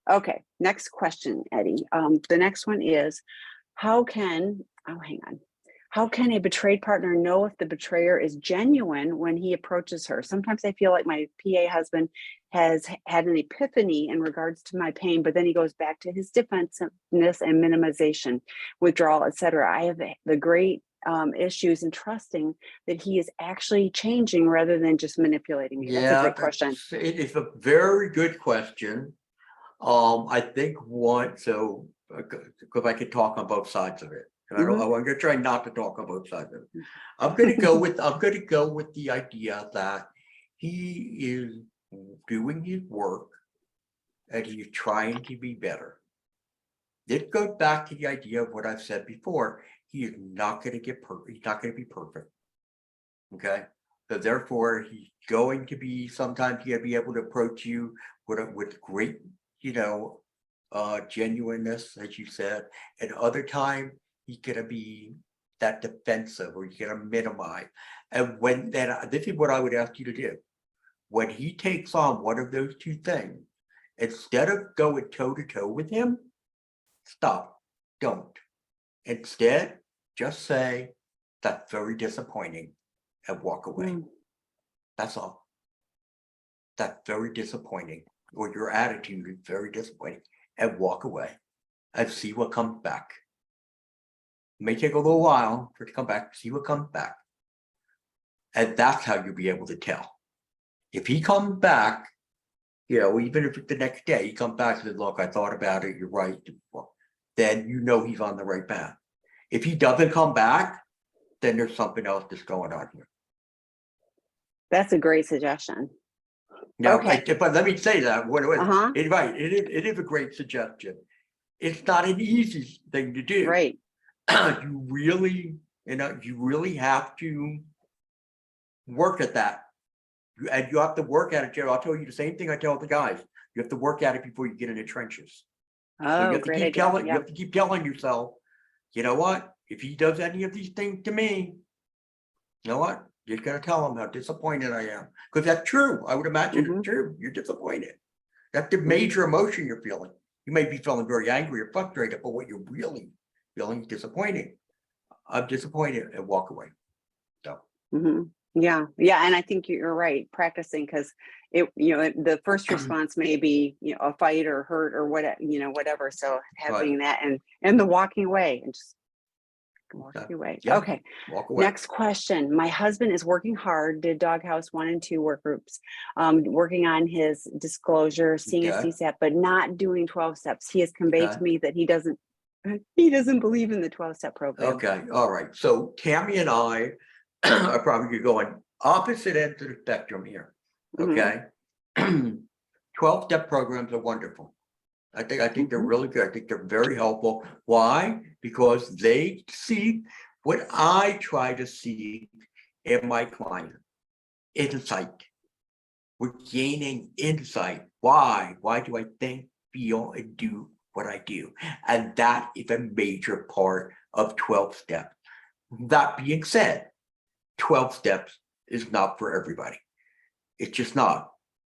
Speaker 2: okay, next question, Eddie. The next one is, how can a betrayed partner know if the betrayer is genuine when he approaches her? Sometimes I feel like my PA husband has had an epiphany in regards to my pain, but then he goes back to his defensiveness and minimization, withdrawal, etc. I have the great issues in trusting that he is actually changing rather than just manipulating me. That's a great question.
Speaker 1: It is a very good question. I think because I could talk on both sides of it. And I'm going to try not to talk on both sides of it. I'm going to go with the idea that he is doing his work and he's trying to be better. This goes back to the idea of what I've said before. He is not going to get perfect. He's not going to be perfect. Okay. So therefore, he's going to be, sometimes he'll be able to approach you with great, genuineness, as you said, and other time he's gonna be that defensive, or he's gonna minimize. And when then, this is what I would ask you to do. When he takes on one of those two things, instead of going toe to toe with him, stop. Don't. Instead, just say, "That's very disappointing," and walk away. That's all. That's very disappointing, or your attitude is very disappointing, and walk away and see what comes back. It may take a little while for it to come back, see what comes back. And that's how you'll be able to tell. If he comes back, even if it's the next day, he comes back and says, "Look, I thought about it, you're right," then you know he's on the right path. If he doesn't come back, then there's something else that's going on here.
Speaker 2: That's a great suggestion.
Speaker 1: Now,
Speaker 2: Okay.
Speaker 1: but let me say that it is a great suggestion. It's not an easy thing to do.
Speaker 2: Right.
Speaker 1: You really have to work at that. And you have to work at it, Joe. I'll tell you the same thing I tell the guys. You have to work at it before you get in the trenches. So you have to keep telling yourself, you know what? if he does any of these things to me, you know what? You're gonna tell him how disappointed I am, because that's true. I would imagine
Speaker 2: Mhm.
Speaker 1: it's true. You're disappointed. That's the
Speaker 2: Mhm.
Speaker 1: major emotion you're feeling. You may be feeling very angry or frustrated, but what you're really feeling is disappointed. I'm disappointed and walk away. So,
Speaker 2: Mhm. Yeah, yeah, and I think you're right, practicing because the first response may be, a fight or hurt or whatever. So
Speaker 1: right,
Speaker 2: having that and the walking away and just
Speaker 1: okay,
Speaker 2: walking away.
Speaker 1: yeah,
Speaker 2: Okay,
Speaker 1: walk away.
Speaker 2: next question. My husband is working hard, did Doghouse 1 and 2 work groups, working on his disclosure, seeing a
Speaker 1: Okay,
Speaker 2: CSAP, but not doing 12 steps. He has conveyed
Speaker 1: okay,
Speaker 2: to me that he doesn't believe in the 12-step program.
Speaker 1: okay, all right. So Tammy and I are probably going opposite ends of the spectrum here.
Speaker 2: Hmm.
Speaker 1: Okay. 12-step programs are wonderful. I think they're
Speaker 2: Hmm.
Speaker 1: really good. I think they're very helpful. Why? Because they see what I try to see in my client. Insight. We're gaining insight. Why? Why do I think, feel, and do what I do? And that is a major part of 12 steps. That being said, 12 steps is not for everybody. It's just not.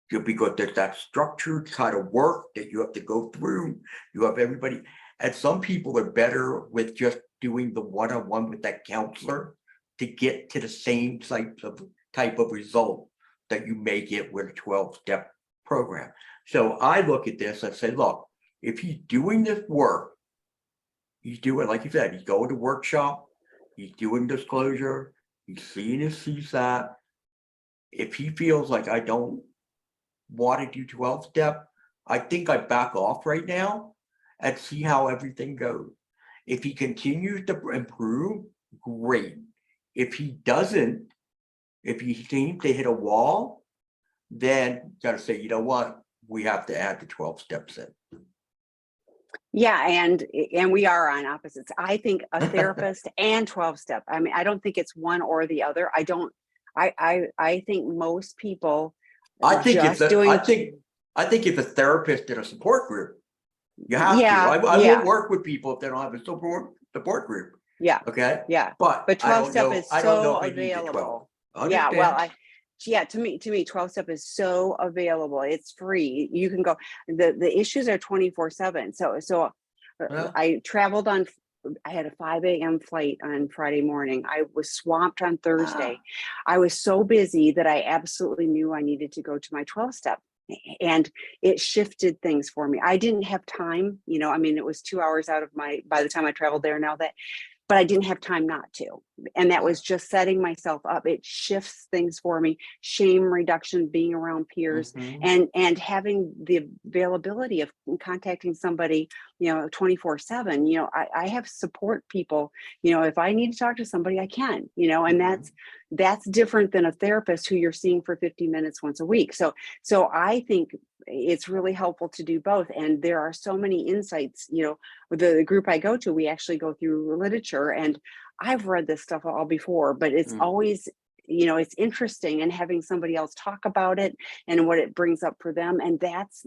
Speaker 1: Because there's that structured kind of work that you have to go through. You have everybody, and some people are better with just doing the one-on-one with that counselor to get to the same type of result that you may get with a 12-step program. So I look at this and say, look, if he's doing this work, he's doing, like you said, he's going to workshop, he's doing disclosure, he's seeing his CSAT. If he feels like I don't want to do 12-step, I think I back off right now and see how everything goes. If he continues to improve, great. If he doesn't, if he seems to hit a wall, then gotta say, you know what? We have to add the 12 steps in.
Speaker 2: Yeah, and we are on opposites. I think a therapist and 12-step. I mean, I don't think it's one or the other. I don't. I think most people
Speaker 1: I think if
Speaker 2: just
Speaker 1: that, I
Speaker 2: doing.
Speaker 1: think, I think if a therapist in a support group, you have to.
Speaker 2: Yeah,
Speaker 1: I won't
Speaker 2: yeah,
Speaker 1: work with people if they don't have a support group.
Speaker 2: yeah,
Speaker 1: Okay,
Speaker 2: yeah.
Speaker 1: but
Speaker 2: But
Speaker 1: I
Speaker 2: 12
Speaker 1: don't
Speaker 2: step
Speaker 1: know.
Speaker 2: is
Speaker 1: I don't know
Speaker 2: so
Speaker 1: if I need the 12.
Speaker 2: available. Yeah, well,
Speaker 1: Understand?
Speaker 2: yeah, to me 12 step is so available. It's free. You can go. The issues are 24/7.
Speaker 1: Well,
Speaker 2: I traveled on. I had a 5 a.m. flight on Friday morning. I was swamped on Thursday.
Speaker 1: ah,
Speaker 2: I was so busy that I absolutely knew I needed to go to my 12 step. And it shifted things for me. I didn't have time, I mean, it was 2 hours out of by the time I traveled there now that, but I didn't have time not to. And that
Speaker 1: right.
Speaker 2: was just setting myself up. It shifts things for me. Shame reduction, being around peers,
Speaker 1: Mhm.
Speaker 2: and having the availability of contacting somebody, 24/7. I have support people. If I need to talk to somebody, I can, and
Speaker 1: Mhm.
Speaker 2: that's different than a therapist who you're seeing for 50 minutes once a week. So I think it's really helpful to do both. And there are so many insights, with the group I go to, we actually go through literature, and I've read this stuff all before, but it's
Speaker 1: Mm.
Speaker 2: always, it's interesting, and having somebody else talk about it and what it brings up for them. And that's,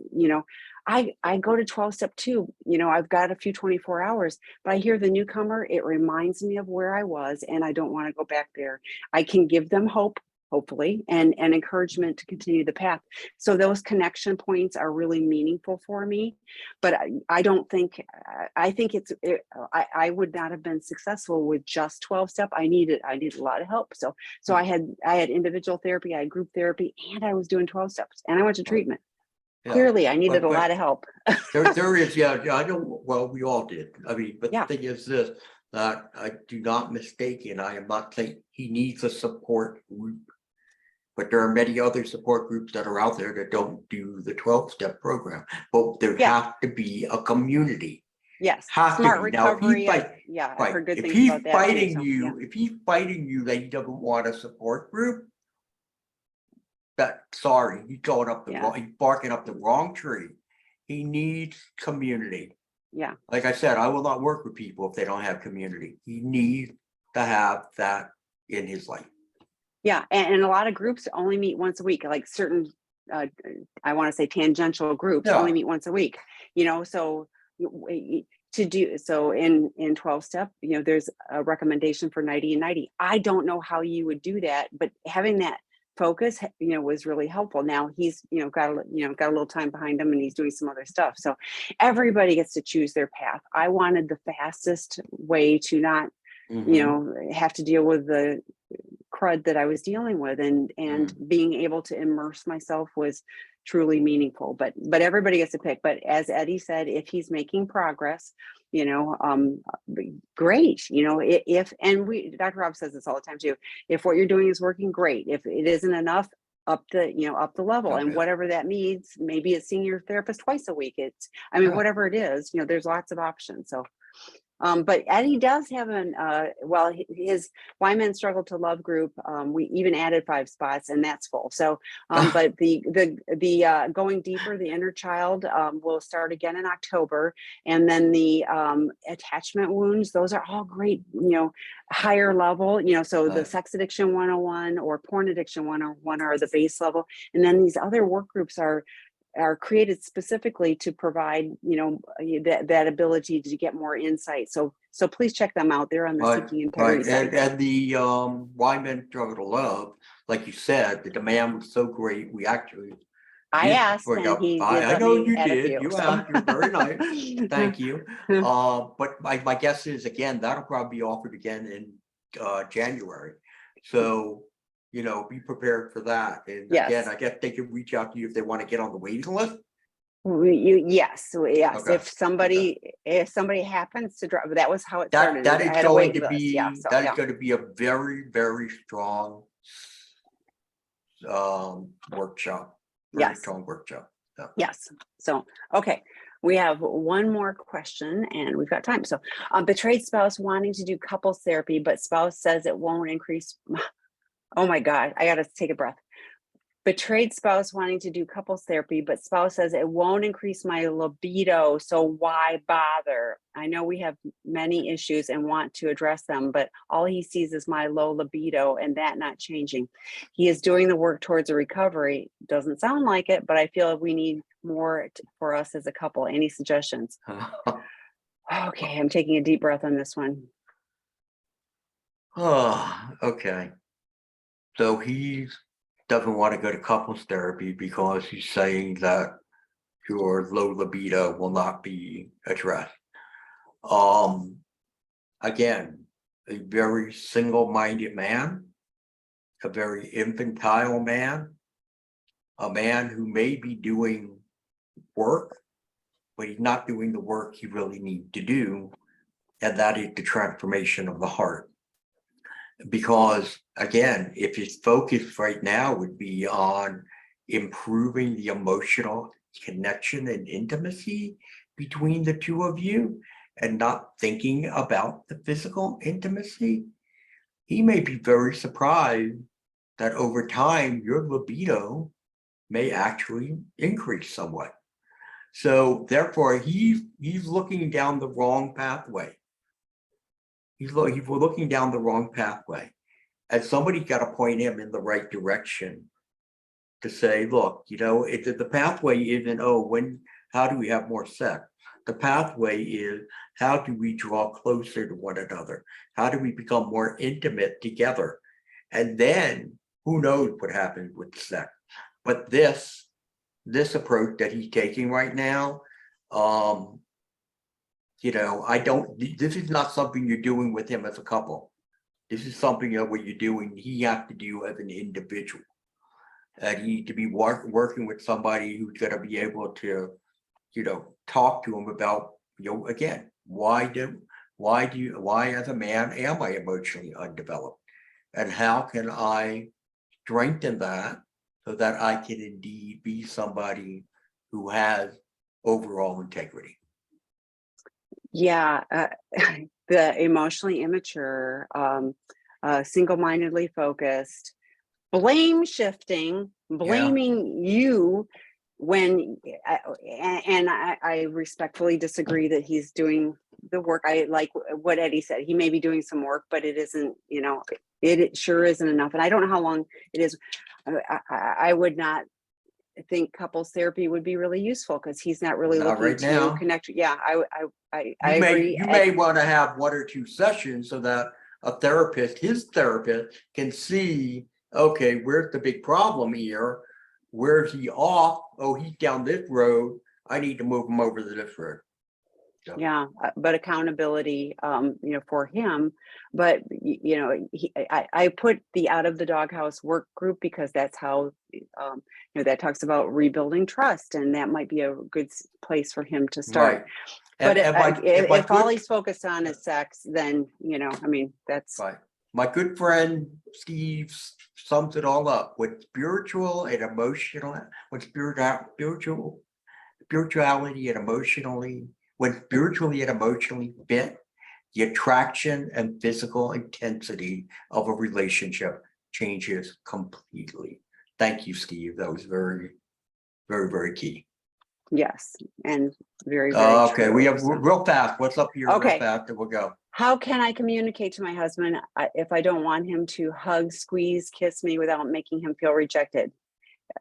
Speaker 2: I go to 12 step too. I've got a few 24 hours, but I hear the newcomer, it reminds me of where I was, and I don't want to go back there. I can give them hope, hopefully, and encouragement to continue the path. So those connection points are really meaningful for me. But I don't think, I think I would not have been successful with just 12 step. I needed a lot of help. So I had individual therapy, I had group therapy, and I was doing 12 steps, and I went to
Speaker 1: Right.
Speaker 2: treatment.
Speaker 1: Yeah.
Speaker 2: Clearly, I needed
Speaker 1: But
Speaker 2: a lot
Speaker 1: but
Speaker 2: of help.
Speaker 1: there is, yeah, I know, well, we all did. I mean, but the
Speaker 2: Yeah.
Speaker 1: thing is this, that I do not mistake, and I am not saying he needs a support group. But there are many other support groups that are out there that don't do the 12-step program. But there
Speaker 2: Yeah.
Speaker 1: has to be a community.
Speaker 2: Yes.
Speaker 1: Has to
Speaker 2: Smart
Speaker 1: be. Now, if he
Speaker 2: recovery.
Speaker 1: fight,
Speaker 2: I've
Speaker 1: right,
Speaker 2: heard good
Speaker 1: if
Speaker 2: things
Speaker 1: he's
Speaker 2: about that too.
Speaker 1: fighting
Speaker 2: So yeah.
Speaker 1: you, if he's fighting you that he doesn't want a support group, that, sorry, he's going up the
Speaker 2: Yeah.
Speaker 1: wrong, he's barking up the wrong tree. He needs community.
Speaker 2: Yeah.
Speaker 1: Like I said, I will not work with people if they don't have community. He needs to have that in his life.
Speaker 2: Yeah, and a lot of groups only meet once a week, like certain, uh, I want to say tangential groups only
Speaker 1: Yeah,
Speaker 2: meet once a week, so to do so in 12 step, there's a recommendation for 90 and 90. I don't know how you would do that, but having that focus, was really helpful. Now he's, got a little time behind him and he's doing some other stuff. So everybody gets to choose their path. I wanted the fastest way to not, have to deal with the crud that I was dealing with, and being able to immerse myself was truly meaningful. But everybody gets to pick. But as Eddie said, if he's making progress, great. If Dr. Rob says this all the time too. If what you're doing is working, great. If it isn't enough, up the level, and whatever that means. Maybe it's seeing your therapist twice a week. Whatever it is, there's lots of options. So. But Eddie does have his Why Men Struggle to Love group, we even added 5 spots, and that's full. So, but the going deeper, the inner child, will start again in October. And then the attachment wounds, those are all great, higher level, so the sex addiction 101 or porn addiction 101 are the base level. And then these other work groups are created specifically to provide, that ability to get more insight. So please check them out. They're on the Seeking Integrity site.
Speaker 1: And the Why Men Struggle to Love, like you said, the demand was so great. We actually
Speaker 2: I asked, and he did.
Speaker 1: I know you did. You asked. You're very nice. Thank you. But my guess is, again, that'll probably be offered again in January. So. Be prepared for that. And again, I guess they can reach out to you if they want to get on the waiting list.
Speaker 2: Yes. Okay. If somebody happens to drop, that was how it started.
Speaker 1: That is going to be going to be a very, very strong workshop. Strong workshop. So.
Speaker 2: Yes. So okay. We have one more question and we've got time. So betrayed spouse wanting to do couples therapy, but spouse says it won't increase. Oh my God, I got to take a breath. Betrayed spouse wanting to do couples therapy, but spouse says it won't increase my libido. So why bother? I know we have many issues and want to address them, but all he sees is my low libido and that not changing. He is doing the work towards a recovery. Doesn't sound like it, but I feel we need more for us as a couple. Any suggestions? Okay, I'm taking a deep breath on this one.
Speaker 1: Oh, okay. So he doesn't want to go to couples therapy because he's saying that your low libido will not be addressed. Again, a very single-minded man, a very infantile man, a man who may be doing work, but he's not doing the work he really needs to do, and that is the transformation of the heart. Because again, if his focus right now would be on improving the emotional connection and intimacy between the two of you and not thinking about the physical intimacy, he may be very surprised that over time your libido may actually increase somewhat. So therefore, he's looking down the wrong pathway. He's looking down the wrong pathway, and somebody's got to point him in the right direction to say, look, the pathway isn't, how do we have more sex? The pathway is, how do we draw closer to one another? How do we become more intimate together? And then who knows what happens with sex? But this approach that he's taking right now, this is not something you're doing with him as a couple. This is something that what you're doing, he has to do as an individual. And he need to be working with somebody who's going to be able to, talk to him about, again, why as a man am I emotionally undeveloped? And how can I strengthen that so that I can indeed be somebody who has overall integrity?
Speaker 2: Yeah, the emotionally immature, single-mindedly focused, blame shifting, blaming you when, and I respectfully disagree that he's doing the work. I like what Eddie said. He may be doing some work, but it isn't, it sure isn't enough. And I don't know how long it is. I would not think couples therapy would be really useful because he's not really
Speaker 1: Not
Speaker 2: looking
Speaker 1: right
Speaker 2: to
Speaker 1: now.
Speaker 2: connect. Yeah, I
Speaker 1: You
Speaker 2: agree.
Speaker 1: may want to have 1 or 2 sessions so that a therapist, his therapist, can see, okay, where's the big problem here? Where's he off? Oh, he's down this road. I need to move him over to this road. So,
Speaker 2: Yeah, but accountability, for him. But I put the Out of the Doghouse work group because that's how, that talks about rebuilding trust, and that might be a good place for him to start.
Speaker 1: right.
Speaker 2: But
Speaker 1: And my
Speaker 2: if all
Speaker 1: good,
Speaker 2: he's focused on is sex, then that's
Speaker 1: right. My good friend Steve sums it all up with spiritual and emotional, with spirituality and emotionally, when spiritually and emotionally fit, the attraction and physical intensity of a relationship changes completely. Thank you, Steve. That was very, very, very key.
Speaker 2: yes, and very, very
Speaker 1: Okay,
Speaker 2: true.
Speaker 1: we have
Speaker 2: So,
Speaker 1: real fast. What's up here real
Speaker 2: okay.
Speaker 1: fast, and we'll go.
Speaker 2: How can I communicate to my husband if I don't want him to hug, squeeze, kiss me without making him feel rejected?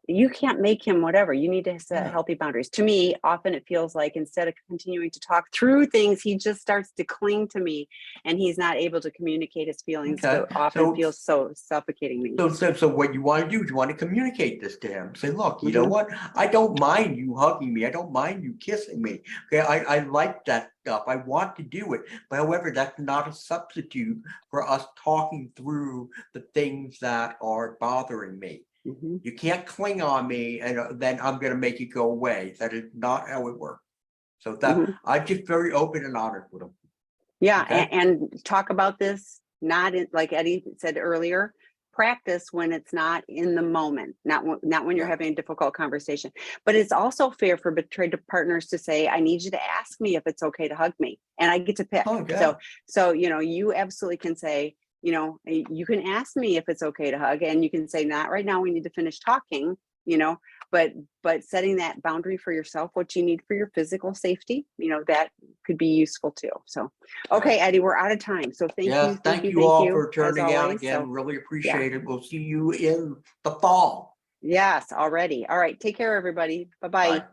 Speaker 2: You can't make him whatever. You need to set
Speaker 1: Yeah.
Speaker 2: healthy boundaries. To me, often it feels like instead of continuing to talk through things, he just starts to cling to me and he's not able to communicate his feelings.
Speaker 1: Okay,
Speaker 2: So often feels so suffocating me.
Speaker 1: So what you want to do is you want to communicate this to him. Say, look, you know
Speaker 2: Mhm.
Speaker 1: what? I don't mind you hugging me. I don't mind you kissing me. Okay, I like that stuff. I want to do it. But however, that's not a substitute for us talking through the things that are bothering me.
Speaker 2: Mhm.
Speaker 1: You can't cling on me and then I'm going to make it go away. That is not how it works. So that
Speaker 2: Mhm.
Speaker 1: I'm just very open and honest with him.
Speaker 2: Yeah,
Speaker 1: Okay.
Speaker 2: and talk about this, not in, like Eddie said earlier, practice when it's not in the moment, not when you're
Speaker 1: Yeah.
Speaker 2: having a difficult conversation. But it's also fair for betrayed partners to say, I need you to ask me if it's okay to hug me, and I get to pick.
Speaker 1: Oh, yeah.
Speaker 2: So you absolutely can say, you can ask me if it's okay to hug, and you can say, not right now, we need to finish talking, but setting that boundary for yourself, what you need for your physical safety, that could be useful too. So, okay, Eddie, we're out of time. So thank
Speaker 1: Yes,
Speaker 2: you,
Speaker 1: thank you all for
Speaker 2: as
Speaker 1: turning out
Speaker 2: always.
Speaker 1: again.
Speaker 2: So
Speaker 1: Really
Speaker 2: yeah,
Speaker 1: appreciate it. We'll see you in the fall.
Speaker 2: yes, already. All right, take care, everybody. Bye-bye.
Speaker 1: Bye.